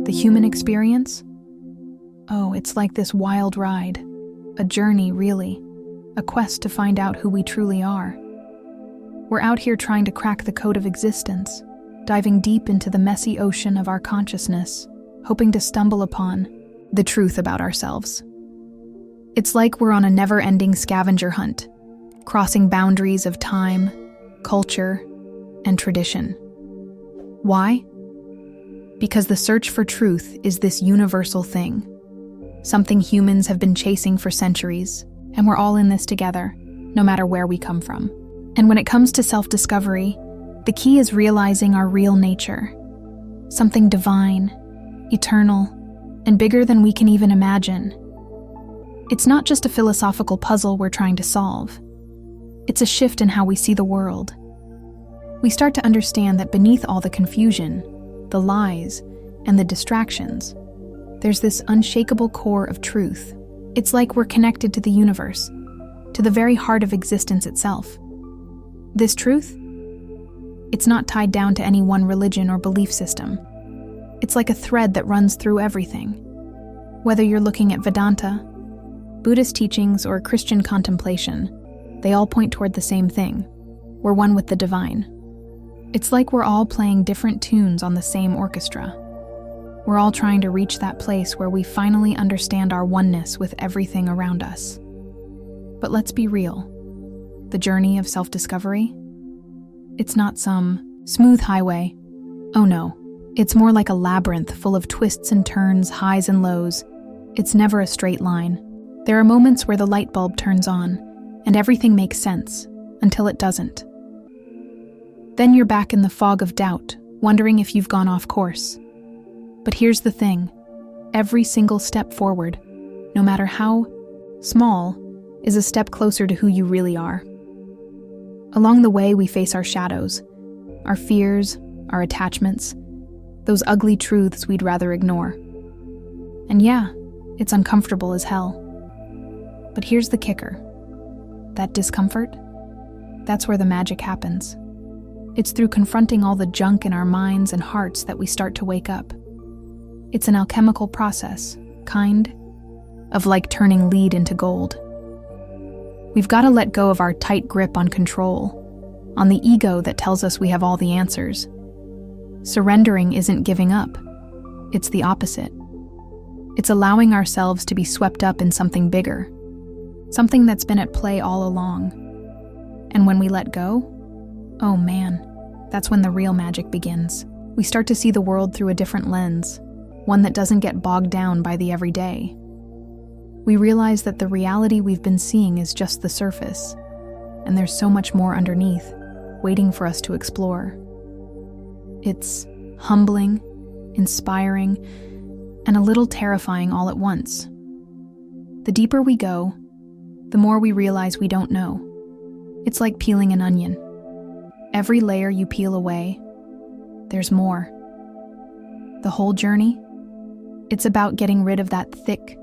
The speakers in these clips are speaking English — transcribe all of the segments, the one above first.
The human experience? Oh, it's like this wild ride. A journey, really. A quest to find out who we truly are. We're out here trying to crack the code of existence, diving deep into the messy ocean of our consciousness, hoping to stumble upon the truth about ourselves. It's like we're on a never-ending scavenger hunt, crossing boundaries of time, culture, and tradition. Why? Because the search for truth is this universal thing, something humans have been chasing for centuries, and we're all in this together, no matter where we come from. And when it comes to self-discovery, the key is realizing our real nature, something divine, eternal, and bigger than we can even imagine. It's not just a philosophical puzzle we're trying to solve. It's a shift in how we see the world. We start to understand that beneath all the confusion, the lies, and the distractions, there's this unshakable core of truth. It's like we're connected to the universe, to the very heart of existence itself. This truth? It's not tied down to any one religion or belief system. It's like a thread that runs through everything. Whether you're looking at Vedanta, Buddhist teachings, or Christian contemplation, they all point toward the same thing. We're one with the divine. It's like we're all playing different tunes on the same orchestra. We're all trying to reach that place where we finally understand our oneness with everything around us. But let's be real. The journey of self-discovery? It's not some smooth highway. Oh no, it's more like a labyrinth full of twists and turns, highs and lows. It's never a straight line. There are moments where the light bulb turns on, and everything makes sense, until it doesn't. Then you're back in the fog of doubt, wondering if you've gone off course. But here's the thing. Every single step forward, no matter how small, is a step closer to who you really are. Along the way, we face our shadows, our fears, our attachments, those ugly truths we'd rather ignore. And yeah, it's uncomfortable as hell. But here's the kicker. That discomfort, that's where the magic happens. It's through confronting all the junk in our minds and hearts that we start to wake up. It's an alchemical process, kind of like turning lead into gold. We've got to let go of our tight grip on control, on the ego that tells us we have all the answers. Surrendering isn't giving up. It's the opposite. It's allowing ourselves to be swept up in something bigger, something that's been at play all along. And when we let go, oh man, that's when the real magic begins. We start to see the world through a different lens, one that doesn't get bogged down by the everyday. We realize that the reality we've been seeing is just the surface, and there's so much more underneath, waiting for us to explore. It's humbling, inspiring, and a little terrifying all at once. The deeper we go, the more we realize we don't know. It's like peeling an onion. Every layer you peel away, there's more. The whole journey, it's about getting rid of that thick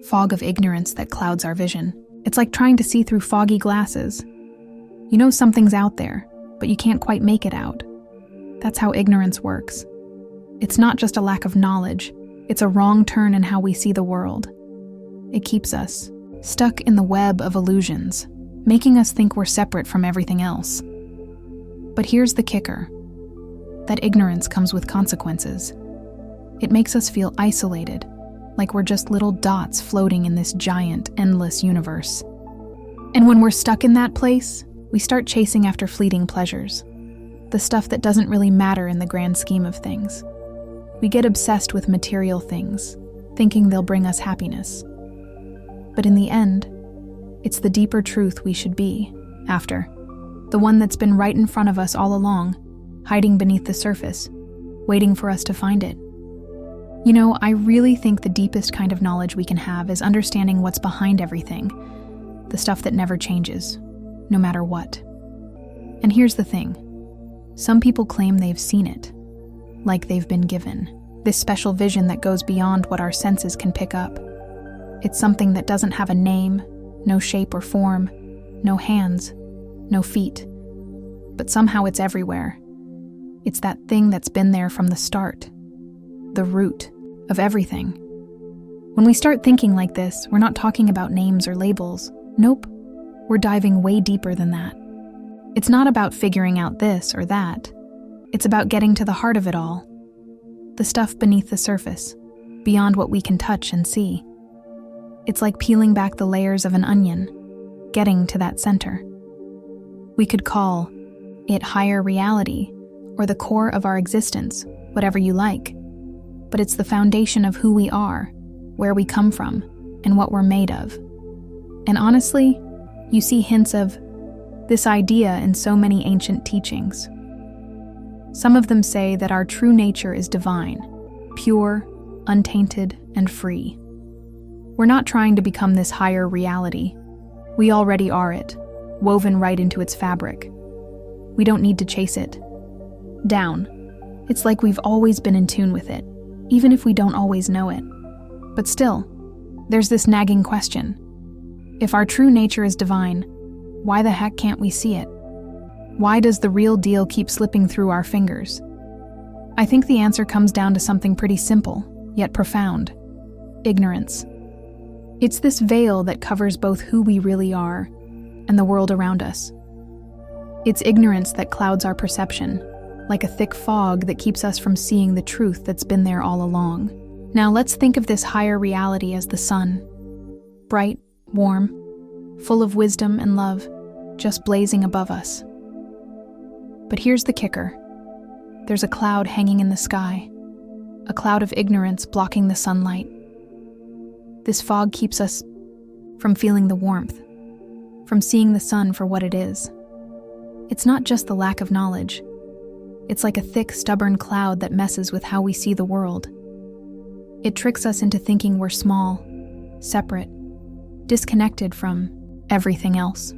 fog of ignorance that clouds our vision. It's like trying to see through foggy glasses. You know something's out there, but you can't quite make it out. That's how ignorance works. It's not just a lack of knowledge, it's a wrong turn in how we see the world. It keeps us stuck in the web of illusions, making us think we're separate from everything else. But here's the kicker. That ignorance comes with consequences. It makes us feel isolated, like we're just little dots floating in this giant, endless universe. And when we're stuck in that place, we start chasing after fleeting pleasures, the stuff that doesn't really matter in the grand scheme of things. We get obsessed with material things, thinking they'll bring us happiness. But in the end, it's the deeper truth we should be after, the one that's been right in front of us all along, hiding beneath the surface, waiting for us to find it. You know, I really think the deepest kind of knowledge we can have is understanding what's behind everything, the stuff that never changes, no matter what. And here's the thing. Some people claim they've seen it, like they've been given this special vision that goes beyond what our senses can pick up. It's something that doesn't have a name, no shape or form, no hands, no feet. But somehow it's everywhere. It's that thing that's been there from the start. The root, of everything. When we start thinking like this, we're not talking about names or labels. Nope, we're diving way deeper than that. It's not about figuring out this or that. It's about getting to the heart of it all. The stuff beneath the surface, beyond what we can touch and see. It's like peeling back the layers of an onion, getting to that center. We could call it higher reality, or the core of our existence, whatever you like. But it's the foundation of who we are, where we come from, and what we're made of. And honestly, you see hints of this idea in so many ancient teachings. Some of them say that our true nature is divine, pure, untainted, and free. We're not trying to become this higher reality. We already are it, woven right into its fabric. We don't need to chase it down. It's like we've always been in tune with it, even if we don't always know it. But still, there's this nagging question. If our true nature is divine, why the heck can't we see it? Why does the real deal keep slipping through our fingers? I think the answer comes down to something pretty simple, yet profound. Ignorance. It's this veil that covers both who we really are and the world around us. It's ignorance that clouds our perception, like a thick fog that keeps us from seeing the truth that's been there all along. Now let's think of this higher reality as the sun. Bright, warm, full of wisdom and love, just blazing above us. But here's the kicker. There's a cloud hanging in the sky, a cloud of ignorance blocking the sunlight. This fog keeps us from feeling the warmth, from seeing the sun for what it is. It's not just the lack of knowledge. It's like a thick, stubborn cloud that messes with how we see the world. It tricks us into thinking we're small, separate, disconnected from everything else.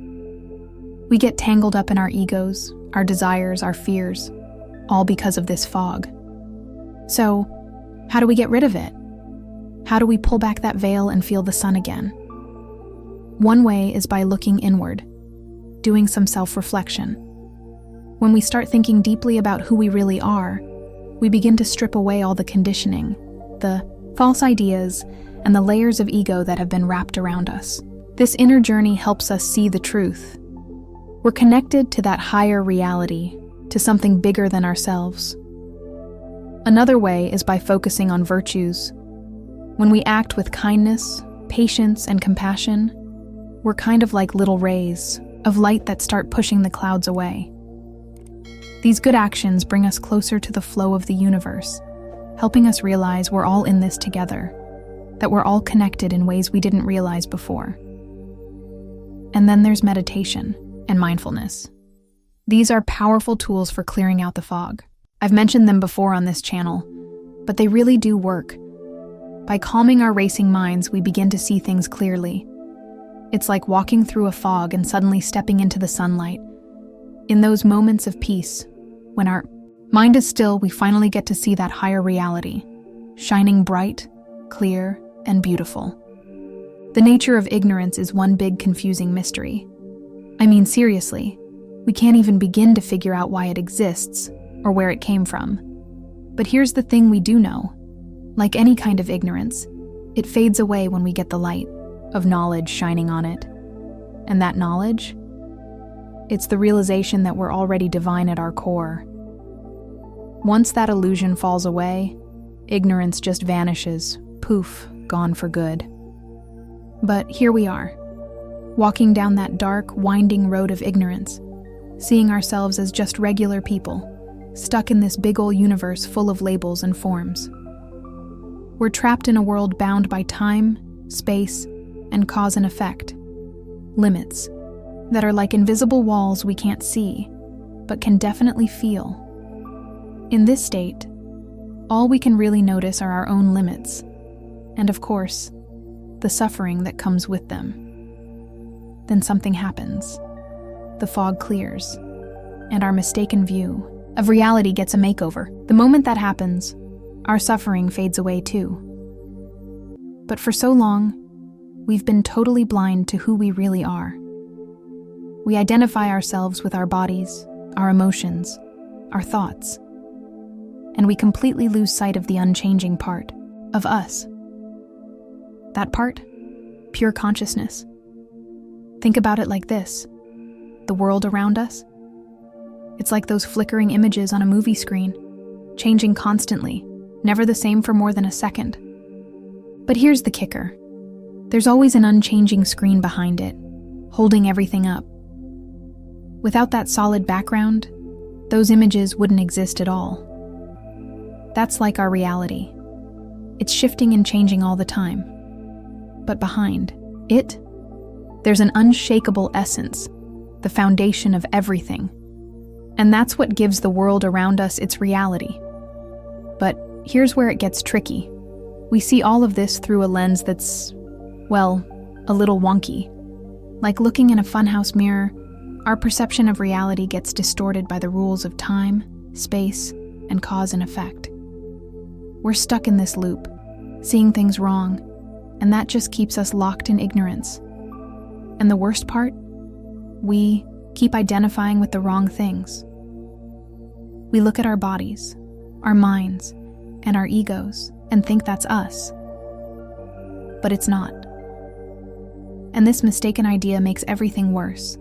We get tangled up in our egos, our desires, our fears, all because of this fog. So, how do we get rid of it? How do we pull back that veil and feel the sun again? One way is by looking inward, doing some self-reflection. When we start thinking deeply about who we really are, we begin to strip away all the conditioning, the false ideas, and the layers of ego that have been wrapped around us. This inner journey helps us see the truth. We're connected to that higher reality, to something bigger than ourselves. Another way is by focusing on virtues. When we act with kindness, patience, and compassion, we're kind of like little rays of light that start pushing the clouds away. These good actions bring us closer to the flow of the universe, helping us realize we're all in this together, that we're all connected in ways we didn't realize before. And then there's meditation and mindfulness. These are powerful tools for clearing out the fog. I've mentioned them before on this channel, but they really do work. By calming our racing minds, we begin to see things clearly. It's like walking through a fog and suddenly stepping into the sunlight. In those moments of peace, when our mind is still, we finally get to see that higher reality, shining bright, clear, and beautiful. The nature of ignorance is one big confusing mystery. I mean, seriously, we can't even begin to figure out why it exists or where it came from. But here's the thing we do know. Like any kind of ignorance, it fades away when we get the light of knowledge shining on it. And that knowledge? It's the realization that we're already divine at our core. Once that illusion falls away, ignorance just vanishes, poof, gone for good. But here we are, walking down that dark, winding road of ignorance, seeing ourselves as just regular people, stuck in this big ol' universe full of labels and forms. We're trapped in a world bound by time, space, and cause and effect. Limits that are like invisible walls we can't see, but can definitely feel. In this state, all we can really notice are our own limits, and of course, the suffering that comes with them. Then something happens. The fog clears, and our mistaken view of reality gets a makeover. The moment that happens, our suffering fades away too. But for so long, we've been totally blind to who we really are. We identify ourselves with our bodies, our emotions, our thoughts, and we completely lose sight of the unchanging part of us. That part, pure consciousness. Think about it like this. The world around us? It's like those flickering images on a movie screen, changing constantly, never the same for more than a second. But here's the kicker. There's always an unchanging screen behind it, holding everything up. Without that solid background, those images wouldn't exist at all. That's like our reality. It's shifting and changing all the time. But behind it, there's an unshakable essence, the foundation of everything. And that's what gives the world around us its reality. But here's where it gets tricky. We see all of this through a lens that's, well, a little wonky. Like looking in a funhouse mirror, our perception of reality gets distorted by the rules of time, space, and cause and effect. We're stuck in this loop, seeing things wrong, and that just keeps us locked in ignorance. And the worst part? We keep identifying with the wrong things. We look at our bodies, our minds, and our egos and think that's us. But it's not. And this mistaken idea makes everything worse.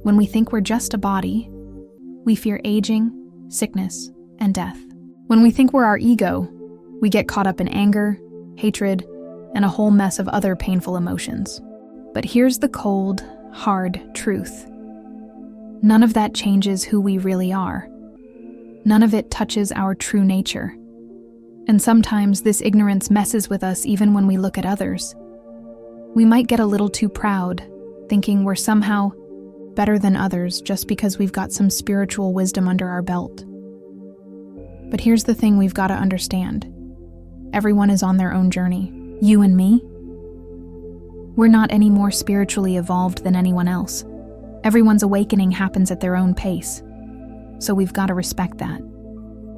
When we think we're just a body, we fear aging, sickness, and death. When we think we're our ego, we get caught up in anger, hatred, and a whole mess of other painful emotions. But here's the cold, hard truth. None of that changes who we really are. None of it touches our true nature. And sometimes this ignorance messes with us even when we look at others. We might get a little too proud, thinking we're somehow better than others just because we've got some spiritual wisdom under our belt. But here's the thing we've got to understand. Everyone is on their own journey. You and me? We're not any more spiritually evolved than anyone else. Everyone's awakening happens at their own pace. So we've got to respect that.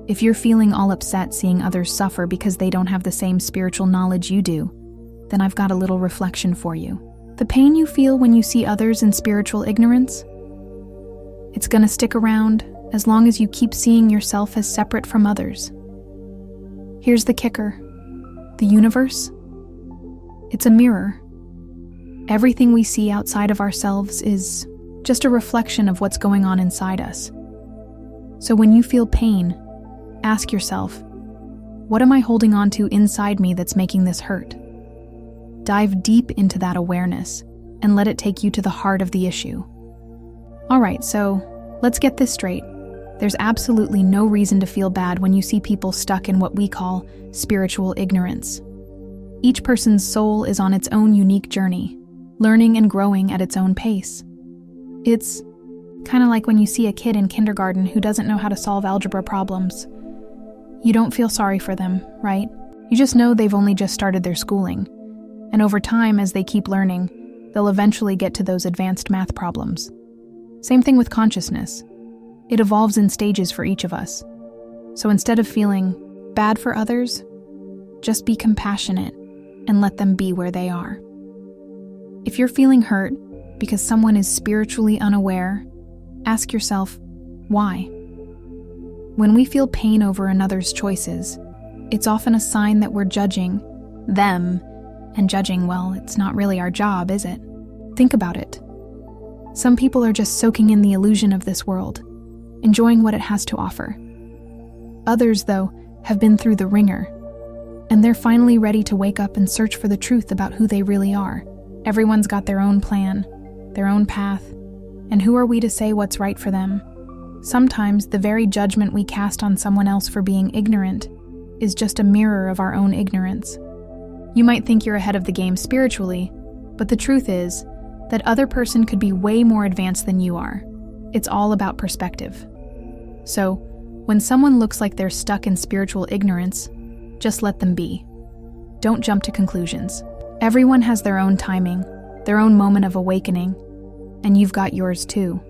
If you're feeling all upset seeing others suffer because they don't have the same spiritual knowledge you do, then I've got a little reflection for you. The pain you feel when you see others in spiritual ignorance? It's gonna stick around as long as you keep seeing yourself as separate from others. Here's the kicker. The universe? It's a mirror. Everything we see outside of ourselves is just a reflection of what's going on inside us. So when you feel pain, ask yourself, what am I holding on to inside me that's making this hurt? Dive deep into that awareness and let it take you to the heart of the issue. All right, so let's get this straight. There's absolutely no reason to feel bad when you see people stuck in what we call spiritual ignorance. Each person's soul is on its own unique journey, learning and growing at its own pace. It's kind of like when you see a kid in kindergarten who doesn't know how to solve algebra problems. You don't feel sorry for them, right? You just know they've only just started their schooling. And over time, as they keep learning, they'll eventually get to those advanced math problems. Same thing with consciousness. It evolves in stages for each of us. So instead of feeling bad for others, just be compassionate and let them be where they are. If you're feeling hurt because someone is spiritually unaware, ask yourself, why? When we feel pain over another's choices, it's often a sign that we're judging them, and judging, well, it's not really our job, is it? Think about it. Some people are just soaking in the illusion of this world, enjoying what it has to offer. Others, though, have been through the ringer, and they're finally ready to wake up and search for the truth about who they really are. Everyone's got their own plan, their own path, and who are we to say what's right for them? Sometimes the very judgment we cast on someone else for being ignorant is just a mirror of our own ignorance. You might think you're ahead of the game spiritually, but the truth is that other person could be way more advanced than you are. It's all about perspective. So, when someone looks like they're stuck in spiritual ignorance, just let them be. Don't jump to conclusions. Everyone has their own timing, their own moment of awakening, and you've got yours too.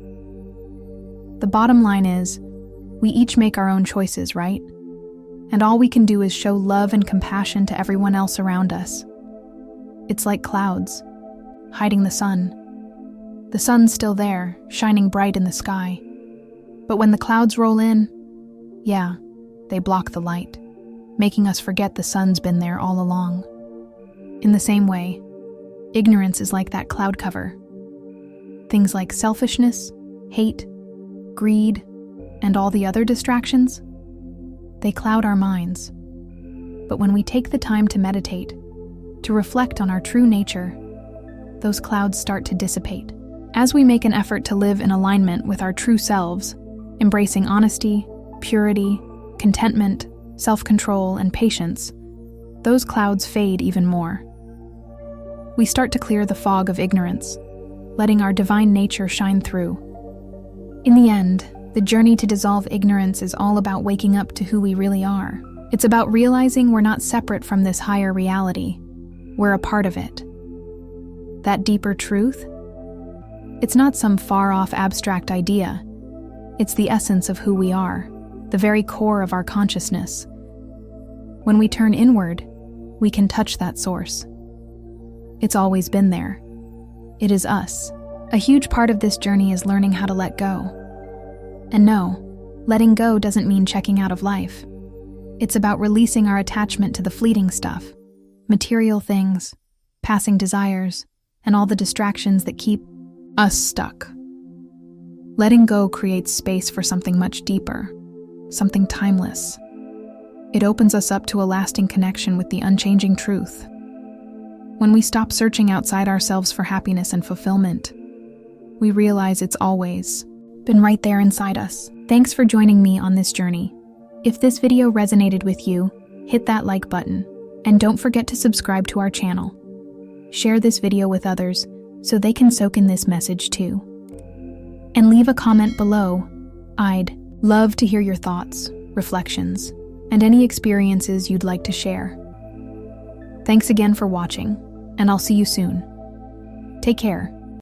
The bottom line is, we each make our own choices, right? And all we can do is show love and compassion to everyone else around us. It's like clouds, hiding the sun. The sun's still there, shining bright in the sky. But when the clouds roll in, yeah, they block the light. making us forget the sun's been there all along. In the same way, ignorance is like that cloud cover. Things like selfishness, hate, greed, and all the other distractions, they cloud our minds. But when we take the time to meditate, to reflect on our true nature, those clouds start to dissipate. As we make an effort to live in alignment with our true selves, embracing honesty, purity, contentment, self-control, and patience, those clouds fade even more. We start to clear the fog of ignorance, letting our divine nature shine through. In the end, the journey to dissolve ignorance is all about waking up to who we really are. It's about realizing we're not separate from this higher reality. We're a part of it. That deeper truth? It's not some far-off abstract idea. It's the essence of who we are, the very core of our consciousness. When we turn inward, we can touch that source. It's always been there. It is us. A huge part of this journey is learning how to let go. And no, letting go doesn't mean checking out of life. It's about releasing our attachment to the fleeting stuff, material things, passing desires, and all the distractions that keep us stuck. Letting go creates space for something much deeper, something timeless. It opens us up to a lasting connection with the unchanging truth. When we stop searching outside ourselves for happiness and fulfillment, we realize it's always been right there inside us. Thanks for joining me on this journey. If this video resonated with you, hit that like button, and don't forget to subscribe to our channel. Share this video with others so they can soak in this message too. And leave a comment below. I'd love to hear your thoughts, reflections, and any experiences you'd like to share. Thanks again for watching, and I'll see you soon. Take care.